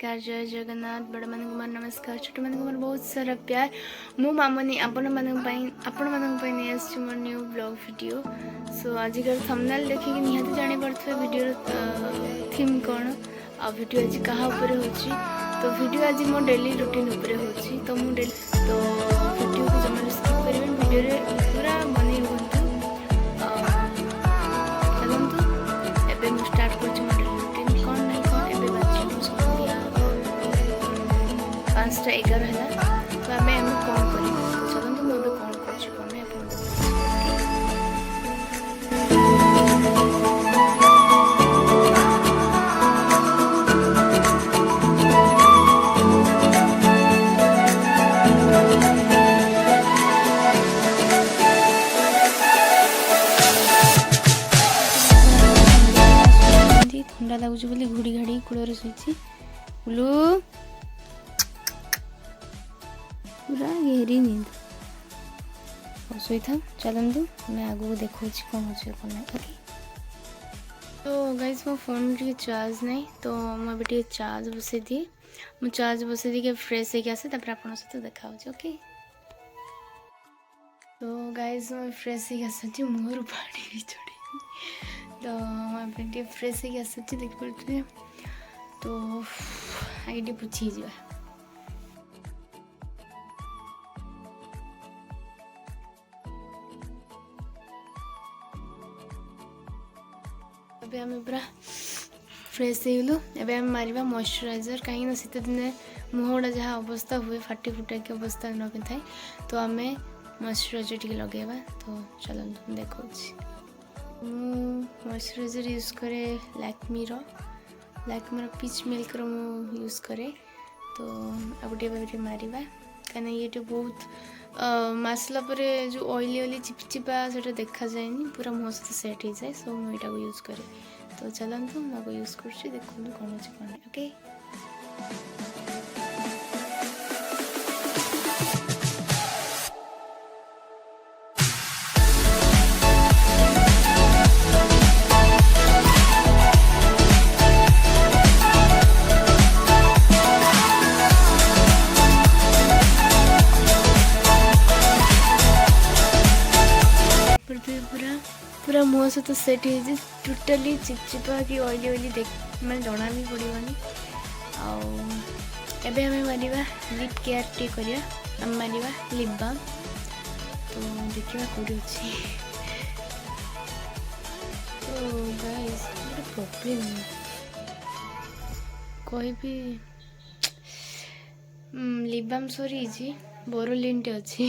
नमस्कार जय जगन्नाथ बड़ मान नमस्कार छोट मान बहुत सारा प्यार मु मामुनी आपण मान नहीं आसो न्यू ब्लॉग वीडियो सो आज थंबनेल देखिए निहाती जानी पड़े वीडियो थीम कौन आ वीडियो आज क्या तो वीडियो आज मो डेली रूटीन होची तो मु डेली तो वीडियो को जमा स्किप करें वीडियो रे पूरा बनी रुहतु चलतु एबे मु स्टार्ट कर रूटीन कौन नहीं कौन एबे बाजी संध्या 5:11 है तो आम कौन कर चलतु मुझे कौन कर ठंडा लगुच बोली घुड़ी घाड़ी कूलर शुई बुलू पूरा घेरी नींद शुई था चलतु मैं आगू देखा कौन हो कौन ना ओके। तो गाइस मो फोन टे चार्ज नहीं तो मुझे चार्ज बसई दिए मुझे चार्ज बसई दी फ्रेश होके आसे आप सहित देखा ओके। तो गाइस मैं फ्रेश होके आसी मुहर पानी भी चढ़ी तो मुझे फ्रेश होके आसी देखिए तो आगे पूछी जा अबे हमें पूरा फ्रेश हो गलु मारिबा मॉइस्चराइजर कहीं शीत दिन मुहटा जहाँ अवस्था हुए फाटी फुटा की अवस्था न था तो आम मॉइस्चराइजर टी लगेगा तो चलते देखा मॉइस्चराइजर यूज करे लैक्मीर पीच मिल्क मु यूज करे तो आगे मारिबा कहीं ये बहुत मसला पर जो ऑयली चिपचिपा से देखा जाए पूरा मुँह सहित सेट हो जाए सो मुझे यूज करे तो चलतु मुझे यूज कर देखो कौन अच्छे कौन ओके। पूरा मुँह सहित सेट हो टोटाली चिपचिपा कि ऑयली देख मैं जना भी पड़ोनी आबे आम मारिबा लिप केयर टे करिया आम मारिबा लिप बाम तो देखिए कौटी अच्छी तो गाइस प्रॉब्लम कहि लिप बाम सरी बोरोलिन टे अच्छी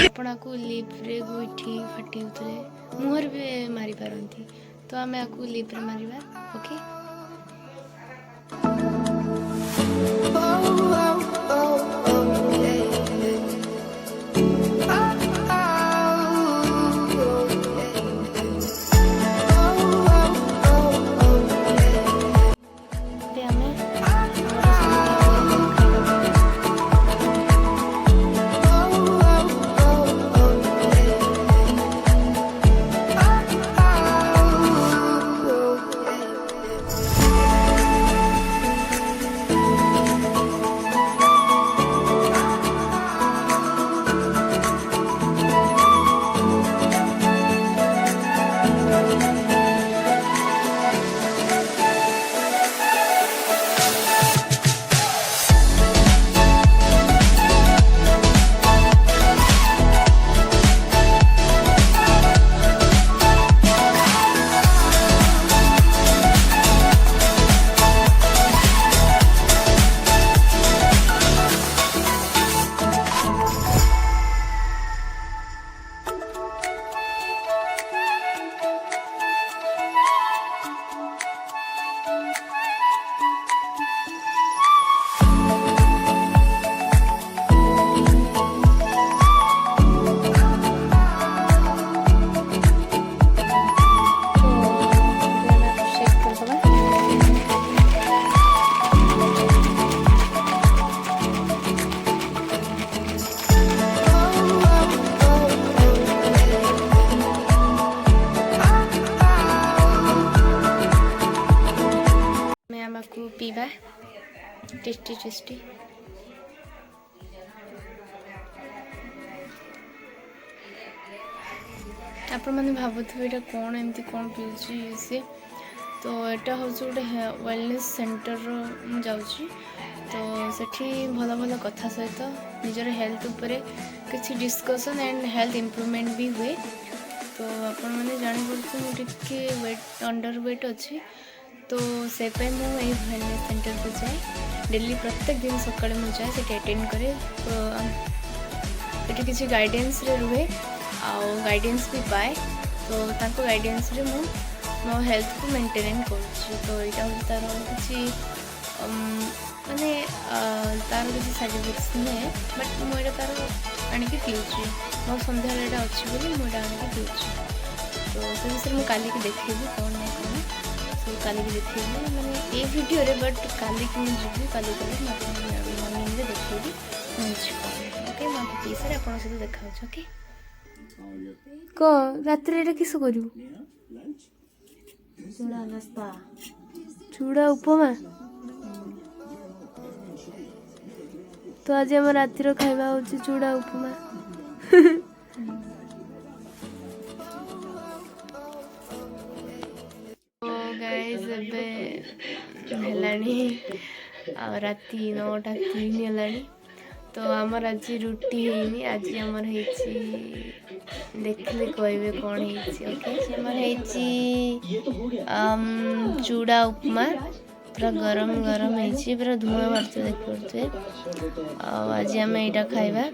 अपना को लिप रे गोइठी फाटी होते मुहर भी मारी पारती तो आम आपको लिप रे मारिबा ओके। पीवा टेस्टी टेस्टी। आपण मैंने भावुवे यहाँ कौन एमती कौन पीऊँगी सी, तो यहाँ हूँ गोटे वेलनेस सेंटर जाऊँगी, तो सेठी भल भल कथा सहित निजर हेल्थ उपरे किसी डिस्कसन एंड हेल्थ इम्प्रूवमेंट भी हुए। तो आपण मैंने जानीपड़े मुझे वेट अंडर वेट अच्छी, तो से मुझे वेलनेस सेंटर को जाए डेली प्रत्येक दिन सकाଳେ मुझे जाए से अटेंड करे। तो ये किसी गाइडेंस रे रुहे आउ गाइडेंस भी पाए, तो तांको गाइडेंस रे मु मो हेल्थ को मेंटेन करुँची। तो यहाँ हूँ तार किसी माने तार किसी साइड इफेक्ट्स नुहे, बट मुझे तार आणिक पीऊँगी मो सन्ध्या यहाँ अच्छी बोली मुझे आणिक पीऊँगी। तो से विषय मुझे काली की देखी कौन ना कौन सो काली की देखी मैंने ये वीडियो रे, बट काली की मुझे जी काली मॉर्निंग में देखी मुझे कौन ओके मैं पी सारे आप सहित देखा। ओके कौन रात किस करू चूड़ा उपमा, तो आज आम रातिर खाଇବା हूँ चूड़ा उपमा। गाइस है राति 9:03 है, तो आमर आज रुटी है आज आमर देखले कहबे कौन है चूड़ा उपमा पूरा गरम गरम है पूरा धुआं बाहर देख पड़े। आज आम यहाँ खाଇବା,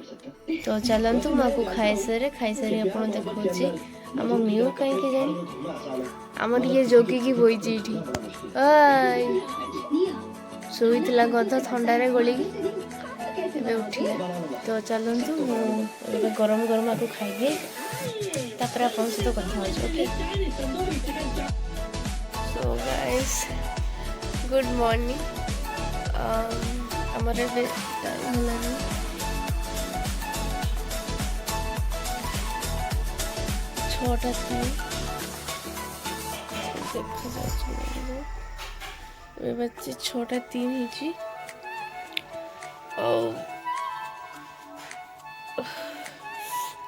तो चलतु मुझे खाई सारी आप देखा आम म्यू कहीं जानी आम टे जोगिकी बही शोला गध थंडारे गलिकी उठिला। तो चलतु मुझे गरम गरम आपको खाइबे तापर आप सहित कथा okay. So guys good morning, आमर ए टाइम है 6:03 देखा बच्चे 6:03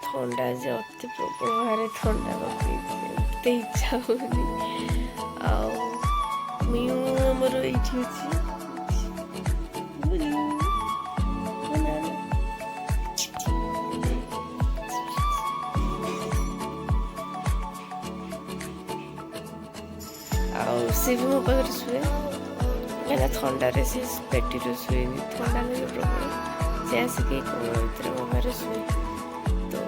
थंडा जे अति प्रबल भारे थंडा पकड़ते इच्छा होनी आमर ये सी भी मो पाखे शुए क्या थंडारे से पेटी शुए थंडा लगे प्रबल से आसिक भर मो पाखे शुए। तो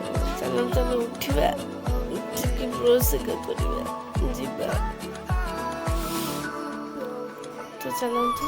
चलते आम उठा उठिक ब्रश करवा तो चलतु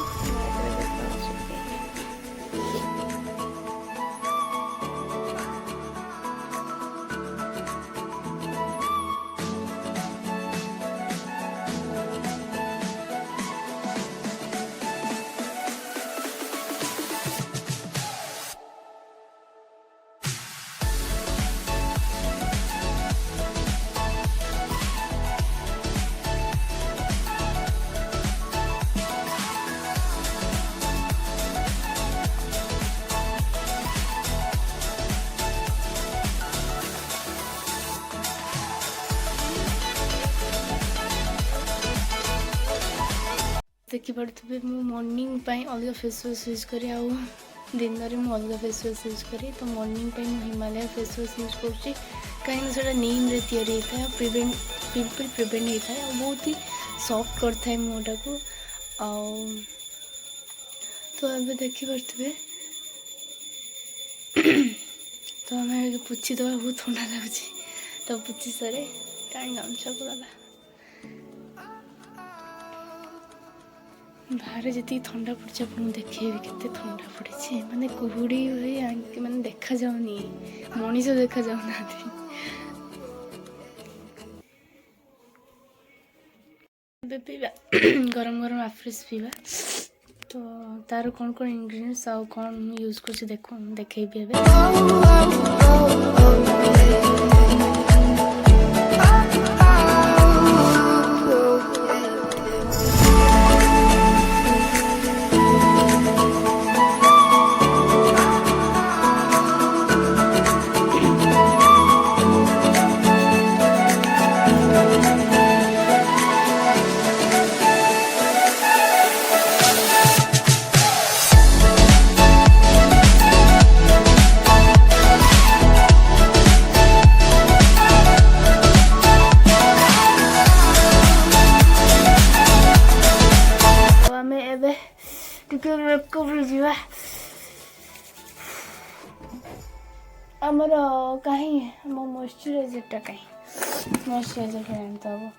देखी पड़े मु मॉर्निंग अलग फेस वाश यूज करी दिन में अलग फेस वाश यूज करी। तो morning Himalaya face wash use कर कहीं नीम रे तैयारी होता है प्रिवेंट पिंपल प्रिवेंट होता है और बहुत ही सॉफ्ट करता है मुँहटा को। तो अब देखी पड़े तो आम पोछी दबा बहुत ठंडा लगुच, तो पोछी सारे कहीं गामछा को दबा बाहर जी ठंडा पड़ी आप देखेबी के ठंडा पड़ी माने कुहुड़ी हुए मैंने देखा जाऊनी मनीष देखा जाऊना। पीवा गरम गरम आफ्रेश पीवा, तो तार कौन कौन इंग्रेडिएंट्स आउ कौन यूज कर देखो देखेबी मेकअप जा आमर कहीं मो मॉइस्चराइजरटा कहीं मॉइस्चराइजर खेलते हम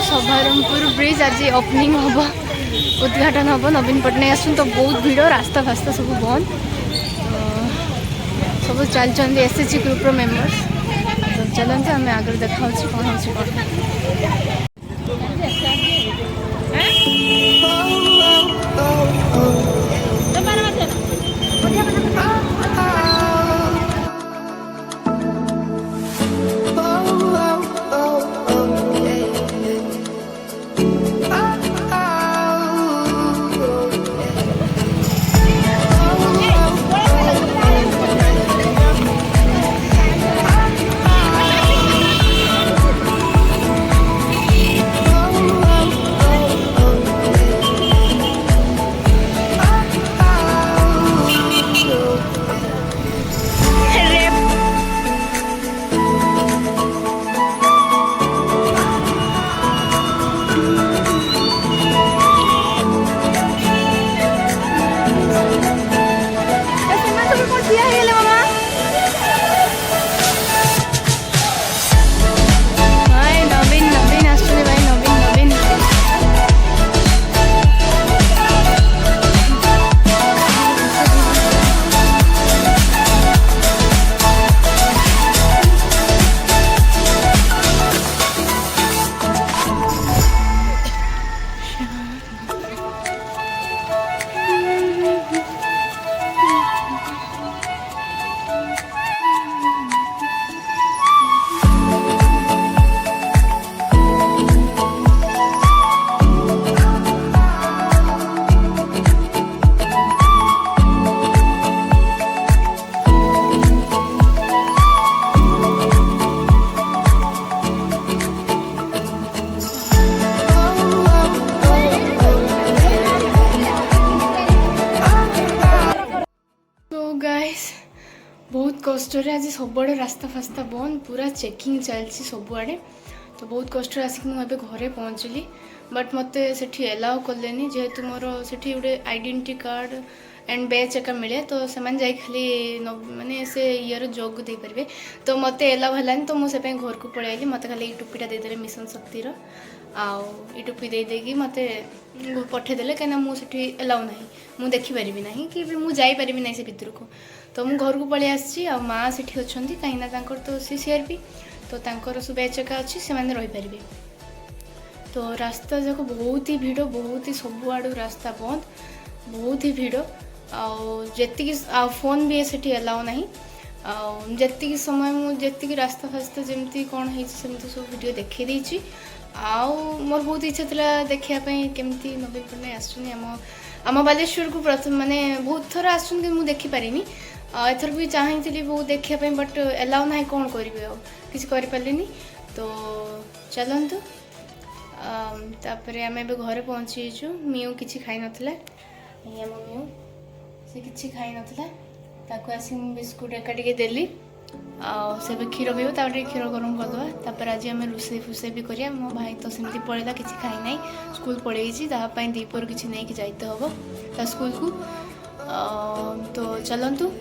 सभारमपुर ब्रिज आज ओपनिंग हम उद्घाटन हम नवीन पट्टनायक आसुन तो बहुत भिड़ रास्ता फास्ता सब बंद सब चलते एसएचजी ग्रुप मेम्बर्स तो चलते आम आगे देखा कौन हो बहुत कष्ट आज सबुआड़े रास्ता फास्ता बंद पूरा चेकिंग चलती सबुआड़े तो बहुत कष्ट आसिक मुझे घरे पहुँचली बट मत से एलाउ कलेनी जेहेतु मोर से गोटे आइडेंटिटी कार्ड एंड बैच एका मिले तो से खाली माने से ईयर जोग दे पारे तो मत एलाउ है तो मुझे घर को पलि आइली मत खाली टोपीटा देदे मिशन शक्तिर आई टोपी देदेकि मत पठेदेले कहीं मुझे एलाउ ना मुझे देखिपारि ना कि मुझे ना से भितर को तो मु घर को पलि आसी माँ से कहीं तो सी सीआरपी तो तांकर सब बैच एका अच्छी से रहीपर तो रास्ता जाक बहुत ही भिड़ बहुत ही सबुआड़ू रास्ता बंद बहुत ही भिड़ आती फोन भी से एलाउ ना जी समय मुझे रास्ता फास्ता जमी कौन है सब वीडियो देखे देती मोर बहुत इच्छा था देखापी केमती नवीन पट्टनायक आम बालेश्वर को प्रथम माने बहुत थर आसुन देखिपारे एथर भी चाहती बहुत देखापी बट एलाउ ना कौन करी किसी करें तो चलतु तापर आम घरे पहुँचीचु मिउ किसी खाई नाला मिउ से किसी खाई नाला आसी बिस्कुट एका देली से क्षीर पीब क्षीर गरम करदे आज आम रोसे फुसे भी करिया मो भाई तो सेमती पड़ेगा किसी खाई ना स्कूल पड़े दीपर किसी नहीं कि जाते हम स्कूल को तो चलतु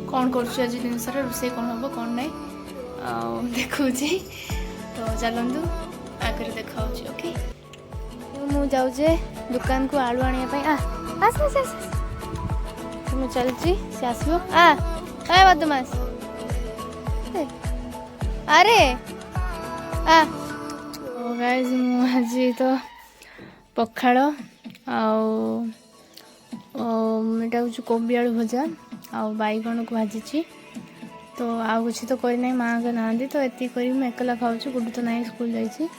कौन कर दिन सारा रोसे कौन हम कौन ना देखु तो चलतु आगे देखा ओके मुझे जाऊे दुकान को आलू आने चलती से आसो बदमाश अरे गाइस आज तो पखाड़ आटा हूँ कोबी आलू भजा बैगण को भाजी तो आउ कुछ तो करना माँ का ना तो ये कर एकला खाऊँ गुड्डू तो ना स्कूल जाइए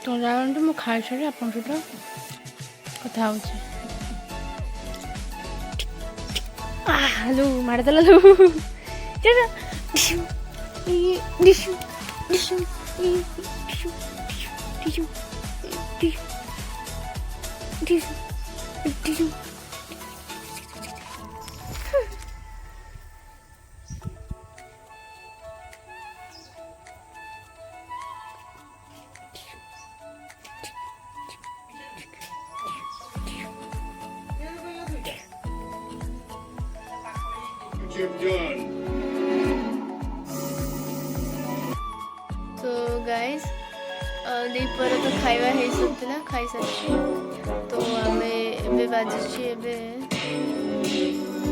तो जानते मुझे खाई सारे आप कथा हो हेलो मारदेला तो गाइस दीपर तो खाଇବା हो सारा खाई सारी तो आम ए बाजी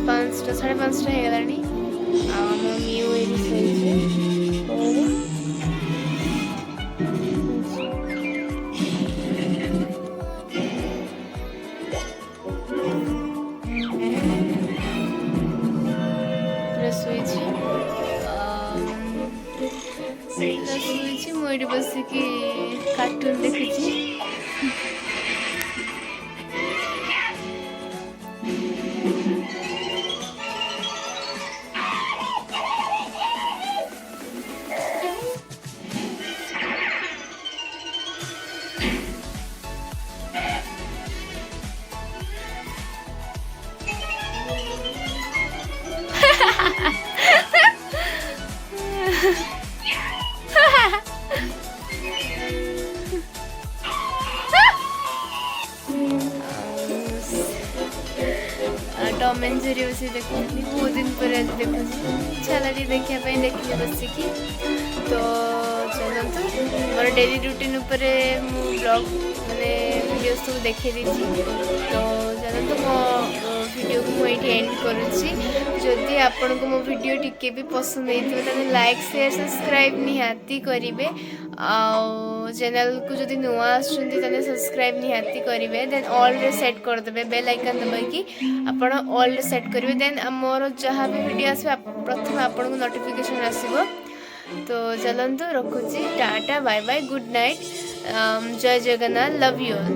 5टा 5:30 हो गलानी ଆମ ମିଉ ଏଇଠି ଶୋଇଛି କୋଳରେ। ପୁରା ଶୋଇଛି ପୁରା ଶୋଇଛି। ମୁଁ ଏଇଠି ବସିକି କାର୍ଟୁନ୍ ଦେଖୁଛି। टॉम एंड जेरी बस देखुनी बहुत दिन पर आज देखुची इच्छा लगी देखा देखिए बसिकी। तो चलते मोर डेली रूटीन उपर मु ब्लॉग माने वीडियो सब देखे दीची। तो चलते मो वीडियो को मुझे एंड करुच्ची। जदि आपण को मो वीडियो टिके भी पसंद होता लाइक शेयर सब्सक्राइब निहाती करेंगे। चैनल को जदि नुआ आसुँच सब्सक्राइब निहाती करेंगे। देन ऑल रे सेट करदे बेल आइकन दबाई आपण ऑल रे सेट करेंगे। देन मोर जहाँ भी वीडियो आसे प्रथम आपन को नोटिफिकेशन आसो। तो चलतु रखुची tata bye bye good night जय जगन्नाथ लव यू ऑल।